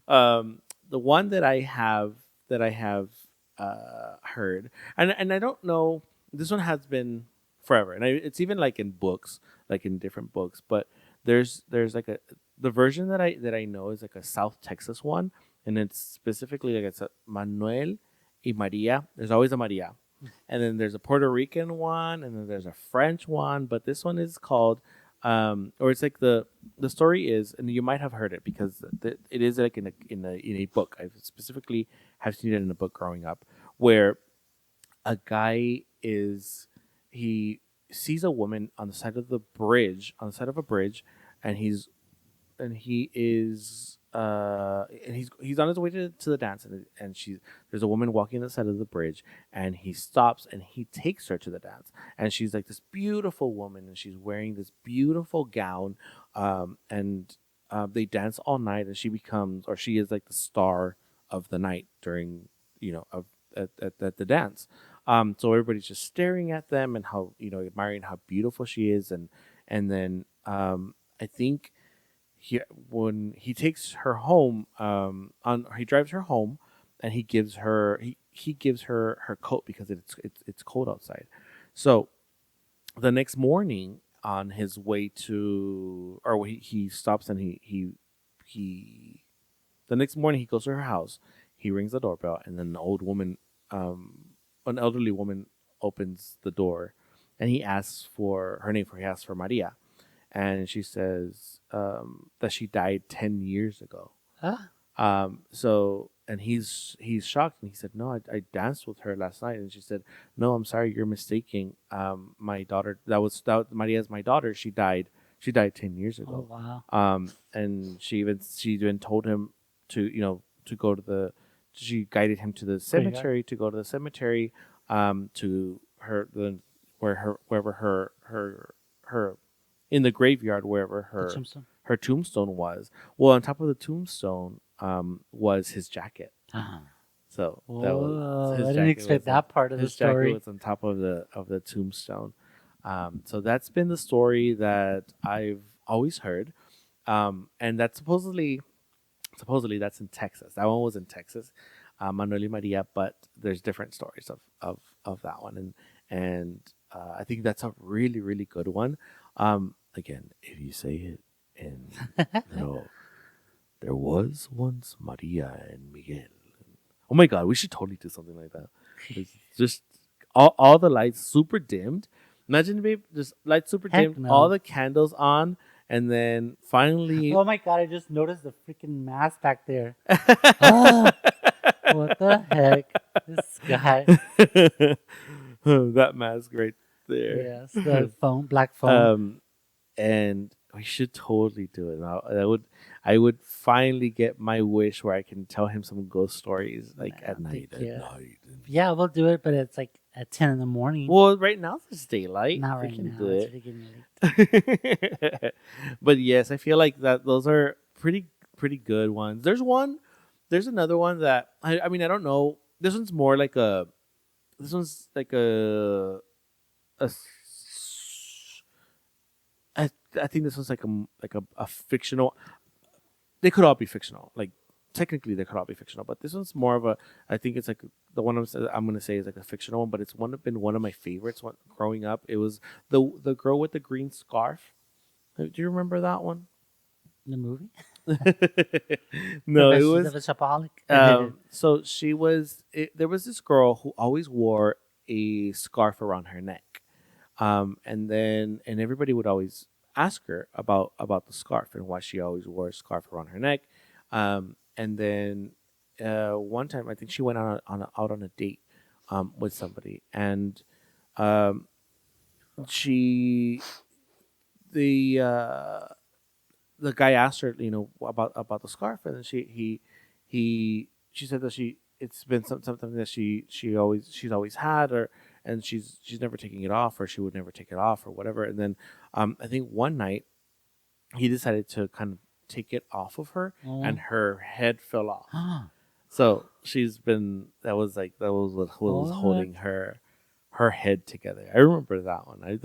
wrong. The one that I have heard, and I don't know. This one has been forever, and it's even like in books, like in different books. But there's like a the version that I know is like a South Texas one, and it's specifically like it's a Manuel y Maria. There's always a Maria, and then there's a Puerto Rican one, and then there's a French one. But this one is called, or it's like the story is, and you might have heard it because it is like in a book. I specifically have seen it in a book growing up, where a guy is he sees a woman on the side of the bridge, on the side of a bridge, and he is and he's on his way to the dance, and there's a woman walking on the side of the bridge, and he stops and he takes her to the dance, and she's like this beautiful woman, and she's wearing this beautiful gown, and they dance all night, and she is like the star of the night during of at the dance. So everybody's just staring at them and how admiring how beautiful she is, and then I think he when he takes her home on he drives her home, and he gives her her coat because it's cold outside. So the next morning on his way to or he stops, and he the next morning he goes to her house. He rings the doorbell, and then an elderly woman opens the door, and he asks for her name. He asks for Maria, and she says that she died 10 years ago. Huh? And he's shocked, and he said, "No, I danced with her last night." And she said, "No, I'm sorry, you're mistaking. My daughter, that Maria's my daughter. She died. She died 10 years Oh ago." wow. And she even told him to to go to the. She guided him to the Graveyard. cemetery to go to the cemetery, to wherever her in the graveyard wherever The tombstone. her tombstone was. Well, on top of the tombstone was his jacket. Uh-huh. So that was Whoa! I his didn't jacket expect was on that part of the his jacket story. was on top of the tombstone. So that's been the story that I've always heard, and that's supposedly that's in Texas. That one was in Texas, Manuel y Maria. But there's different stories of that one, and I think that's a really really good one. Again, if you say it in there was once Maria and Miguel. Oh my God, we should totally do something like that. It's just all the lights super dimmed. Imagine, babe, just lights super Heck dimmed, all no. the candles on, and then finally. Oh my god! I just noticed the freaking mask back there. Ah, what the heck? This guy. That mask right there. Yes, the phone, black phone. um, and we should totally do it. I would finally get my wish where I can tell him some ghost stories like I at don't night. think, At yeah. night. Yeah, we'll do it, but it's like at 10 in the morning. Well, right now it's daylight. Not We right can now. do It's it. really getting late. But yes, I feel like that those are pretty good ones. There's another one that I mean I don't know. This one's like a s- I think this one's like a fictional. They could all be fictional. Like technically they could all be fictional, but this one's more of a. I think it's like the one I'm gonna say is like a fictional one, but it's been one of my favorites. One growing up, it was the girl with the green scarf. Do you remember that one? The movie? No, it Confessions was of a Shopaholic? so there was this girl who always wore a scarf around her neck, and everybody would always ask her about the scarf and why she always wore a scarf around her neck, and then one time I think she went out on a date with somebody, and um, she the the guy asked her, about the scarf, and then she said that it's been something that she's always had, or and she's never taking it off, or she would never take it off, or whatever. And then I think one night he decided to kind of take it off of her, and Oh. her head fell off. So that was what was What? holding her head together. I remember that one.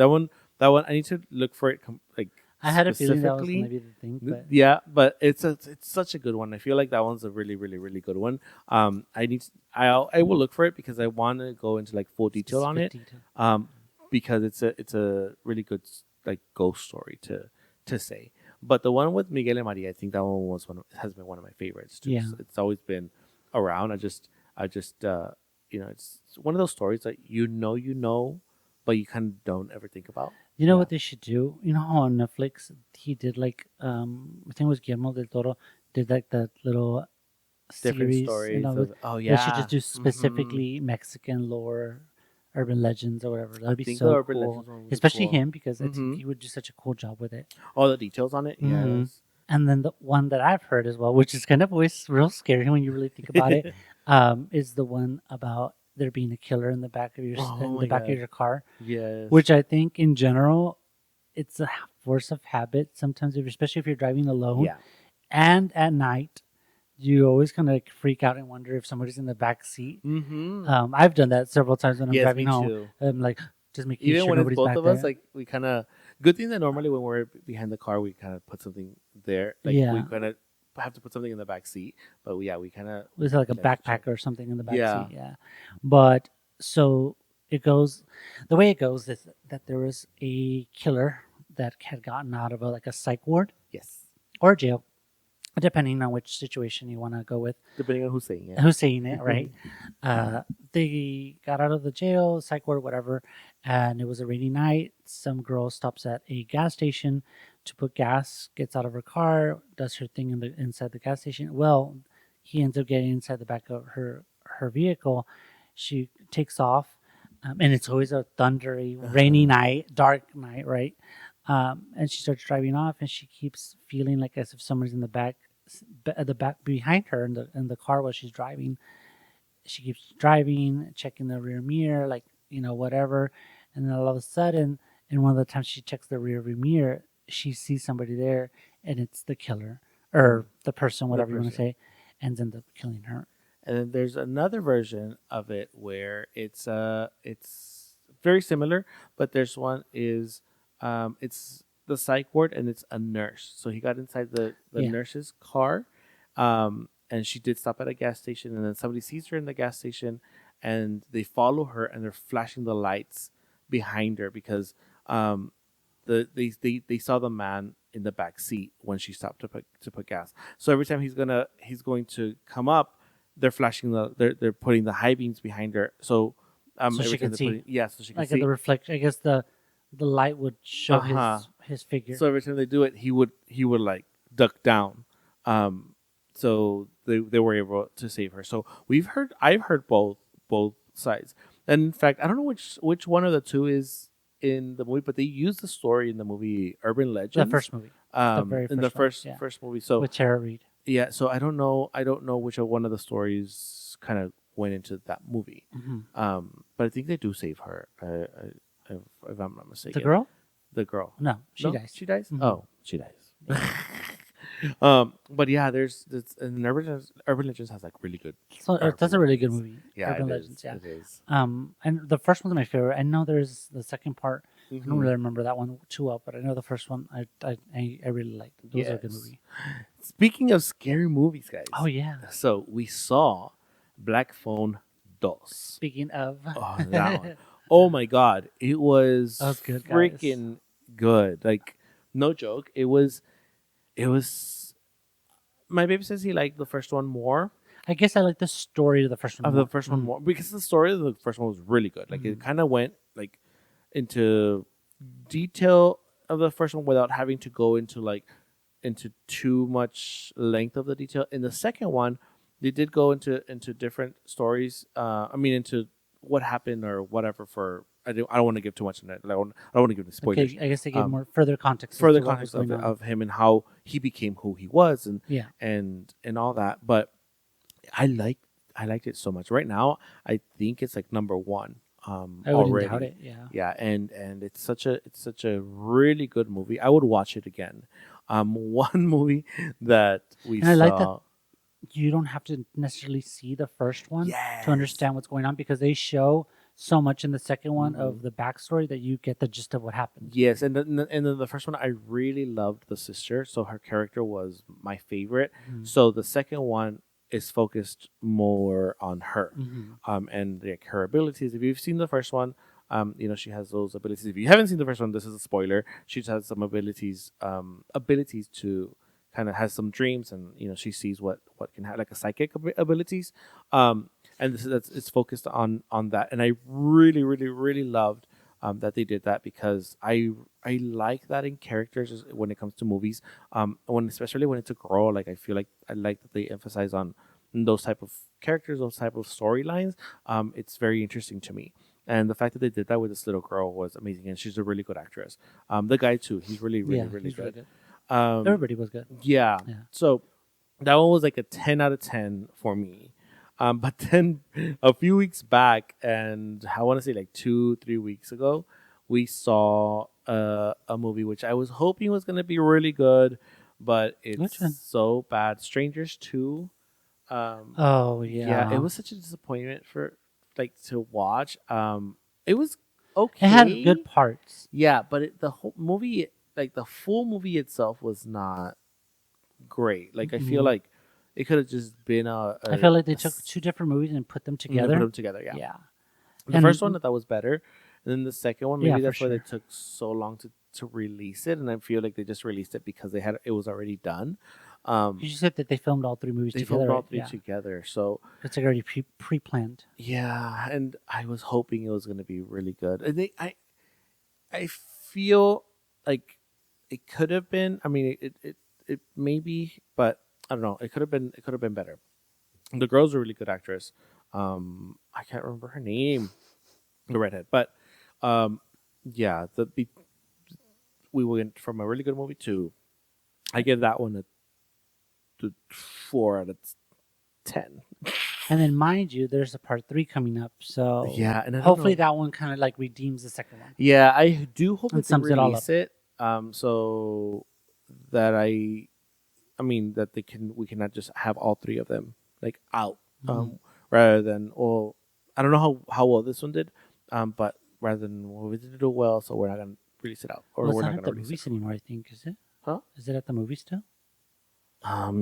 That one I need to look for it like I had a feeling that was going to specifically. be the thing, but Yeah, but it's such a good one. I feel like that one's a really really really good one. I will look for it because I want to go into like full detail on specific it. detail. Um, because it's a really good like ghost story to say. But the one with Miguel and Maria, I think that one has been one of my favorites too. Yeah. It's always been around. It's one of those stories that but you kind of don't ever think about. You know Yeah. what they should do? You know how on Netflix he did like I think it was Guillermo del Toro did like that little Different series, stories of they should just do hmm specifically Mexican lore, urban legends or whatever. I That'd be think the so urban cool. legends one would be Especially cool. him because I think hmm he would do such a cool job with it. All the details on it, hmm yes. And then the one that I've heard as well, which is kind of always real scary when you really think about it, is the one about there being a killer in the back of Oh in the my back of god, your car, yes. which I think in general it's a force of habit. Sometimes, especially if you're driving alone Yeah. and at night, you always kind of like freak out and wonder if somebody's in the back seat. I've done that several times when I'm Yes, driving me home. too. I'm like just making Even sure when it's nobody's both back of us, there. like we kind of good thing that normally when we're behind the car, we kind of put something there. Like we Yeah, kind of have to put something in the back seat. But yeah, we kind of with like a like to check. backpack or something in the back Yeah. seat. Yeah, but so it goes. The way it goes is that there was a killer that had gotten out of like a psych ward Yes. or jail, depending on which situation you want to go with. Depending on who's saying it. Who's saying it, right? They got out of the jail, psych ward, whatever, and it was a rainy night. Some girl stops at a gas station to put gas, gets out of her car, does her thing inside the gas station. Well, he ends up getting inside the back of her vehicle. She takes off, and it's always a thundery, rainy night, dark night, right? And she starts driving off, and she keeps feeling like as if someone's in the back, at the back behind her in the car while she's driving. She keeps driving, checking the rear mirror, like whatever, and then all of a sudden, and one of the times she checks the rear view mirror, she sees somebody there, and it's the killer or the person, The whatever you want to person. say, ends up killing her. And then there's another version of it where it's very similar, but there's one is it's the psych ward and it's a nurse. So he got inside the Yeah, nurse's car, and she did stop at a gas station, and then somebody sees her in the gas station, and they follow her and they're flashing the lights behind her because um they saw the man in the back seat when she stopped to put gas. So every time he's going to come up, they're putting the high beams behind her. So so every she time can they're see, putting so she can like at see. the reflection. I guess the light would show Uh-huh. his figure. So every time they do it, he would like duck down. So they were able to save her. So I've heard both sides. And in fact, I don't know which one of the two is in the movie, but they use the story in the movie Urban The Legends. first movie, the very In the first one, first yeah, first movie. So with Tara Reid. yeah, so I don't know which of one of the stories kind of went into that movie. Hmm. But I think they do save her. If I'm not The mistaken, girl? the girl. No, she No, dies. she dies. Mhm. Oh, she dies. But yeah, there's this and Urban Legends has like really good. So that's Urban a really good Legends. movie, Yeah, Urban it Legends. is. Yeah. It is. And the first one's my favorite. I know there's the second part. I don't Mm-hmm. really remember that one too well, but I know the first one I really liked. It was a good Yes. movie. Speaking of scary movies, guys. Oh yeah. So we saw Black Phone Dos. Speaking of, Oh, that one. Oh my god, it was that was good, guys. freaking good. Like, no joke. It was. It was. My baby says he liked the first one more. I guess I like the story of the first one Of the more. first one more because the story of the first one was really good. Like it Mhm. kind of went like into detail of the first one without having to go into into too much length of the detail. In the second one, they did go into different stories. I mean, into what happened or whatever for I don't want to give too much on it. I don't want to give the spoilers. Okay, I guess they give Um, more further context as further to what was context going on. of him and how he became who he was, Yeah. and all that. But I like I liked it so much. Right now, I think it's like number one. I wouldn't doubt Already. it. Yeah. Yeah, and it's such a really good movie. I would watch it again. One movie that we And I like that saw. you don't have to necessarily see the first one Yes. to understand what's going on because they show so much in the second one Mhm. of the backstory that you get the gist of what happened. Yes, and then the first one I really loved the sister, so her character was my favorite. Mhm. So the second one is focused more on her, Mhm. and like her abilities. If you've seen the first one, she has those abilities. If you haven't seen the first one, this is a spoiler. She just has some abilities to kind of has some dreams, and she sees what can have like a psychic abilities. And it's focused on that, and I really, really, really loved that they did that because I like that in characters when it comes to movies. Especially when it's a girl, like I feel like I like that they emphasize on those type of characters, those type of storylines. It's very interesting to me, and the fact that they did that with this little girl was amazing, and she's a really good actress. The guy too, he's really, really, Yeah, really he's really good. good. Everybody was good. Yeah, Yeah. so that one was like a 10 out of 10 for me. But then a few weeks back, and I want to say like 2, 3 weeks ago, we saw a movie which I was hoping was going to be really good, but Which it's one? so bad. Strangers 2. Oh Yeah, it yeah. was such a disappointment for like to watch. It was It had okay. good parts. Yeah, but the whole movie, like the full movie itself, was not great. Like I feel Mhm. like it could have just been I feel like they took two different movies and put them and then put together. them together. Yeah, Yeah. the first one And I thought was better, and then the second one yeah, maybe for that's why they sure. took so long to release it, and I feel like they just released it because it was already done. You Um, said that they filmed all three movies they together, filmed all right? three Yeah. together, so It's like already pre-planned. yeah, and I was hoping it was gonna be really good. I feel like it could have been. I mean, it maybe, but I don't know. It could have been better. The girl's a really good actress. I can't remember her name, the redhead, but um, yeah, we went from a really good movie to I give that one a 4 out of 10. And then, mind you, there's a part three coming up, so Yeah, and I don't hopefully know. that one kind of like redeems the second one Yeah, I do hope and that they sums it all up. release it. So that I mean that we cannot just have all three of them like out, Mhm. rather than I don't know how well this one did, but rather than well, we didn't do well, so we're not gonna release it out, or Well, it's we're not not at gonna the release it. movies anymore, I think, is it? Huh? Is it at the movies still?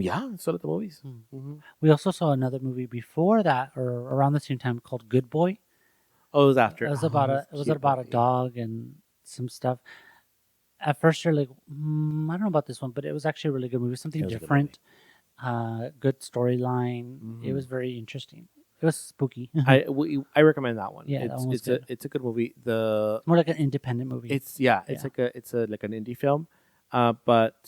Yeah, it's still at the movies. Hmm. Hmm. We also saw another movie before that, or around the same time, called Good Boy. Oh, it was after. Oh, It that's was cute about a movie. dog and some stuff. At first, you're like, I don't know about this one, but it was actually a really good movie, something It was a good movie. different. Good storyline. It was Hmm. very interesting. It was spooky. I recommend that one. Yeah, that It's one was it's a good. it's a good movie. More like an independent movie. It's yeah, Yeah. it's a like an indie film, but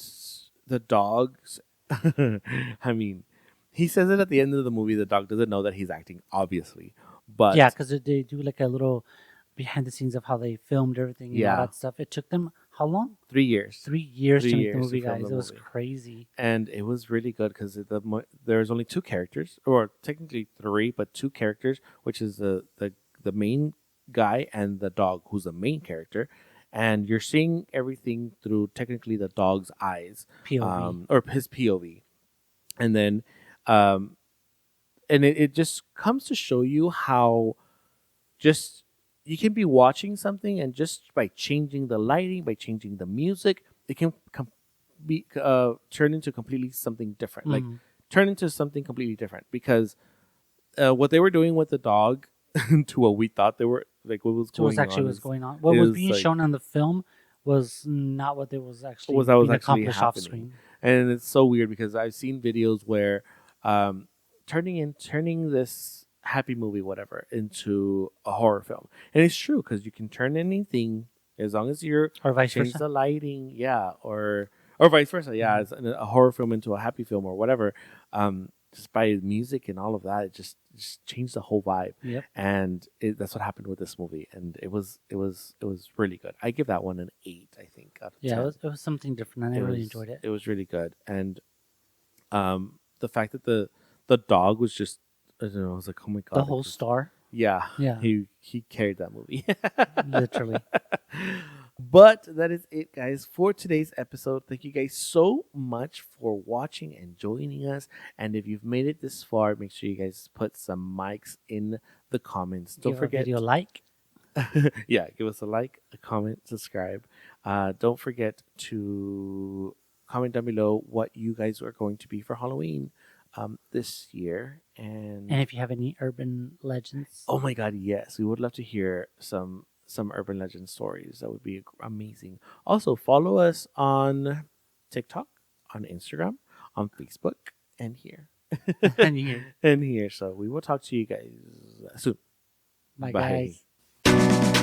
the dogs. I mean, he says it at the end of the movie. The dog doesn't know that he's acting, obviously, Yeah, but because they do like a little behind the scenes of how they filmed everything and all yeah, that stuff. It took them how long? 3 years, 3 years three to make the years to movie, film guys. the It was movie, crazy. and it was really good because there's only two characters, or technically three, but two characters, which is the main guy and the dog, who's the main character, and you're seeing everything through technically the dog's eyes, POV. or his POV, and then um, it just comes to show you how just you can be watching something, and just by changing the lighting, by changing the music, it can be turn into completely something different, like Mhm. turn into something completely different, because what they were doing with the dog to what we thought they were, like what was So what's going actually on, was going on? What was is being like shown on the film was not what was actually was that was being actually accomplished off happening. screen. And it's so weird because I've seen videos where um, turning this happy movie whatever into a horror film, and it's true because you can turn anything as long as you're Or vice change versa. the lighting, yeah, or vice versa, yeah, Mhm. as a horror film into a happy film or whatever. Just by music and all of that, it just just changed the whole vibe. Yep. And that's what happened with this movie, and it was really good. I give that one an 8, I think, out of Yeah, 10. it was something different, and I really enjoyed it. It was really good, and the fact that the dog was just, I don't know, I was like, oh my god, The like, whole star. yeah, Yeah. he carried that movie. Literally. But that is it, guys, for today's episode. Thank you guys so much for watching and joining us. And if you've made it this far, make sure you guys put some mics in the comments. Don't Give our forget, video a like. yeah, give us a like, a comment, subscribe. Don't forget to comment down below what you guys are going to be for Halloween this year. And And if you have any urban legends, oh my god, yes, we would love to hear some urban legend stories. That would be amazing. Also, follow us on TikTok, on Instagram, on Facebook, and here. and you. And here. So we will talk to you guys soon. Bye, Bye. guys.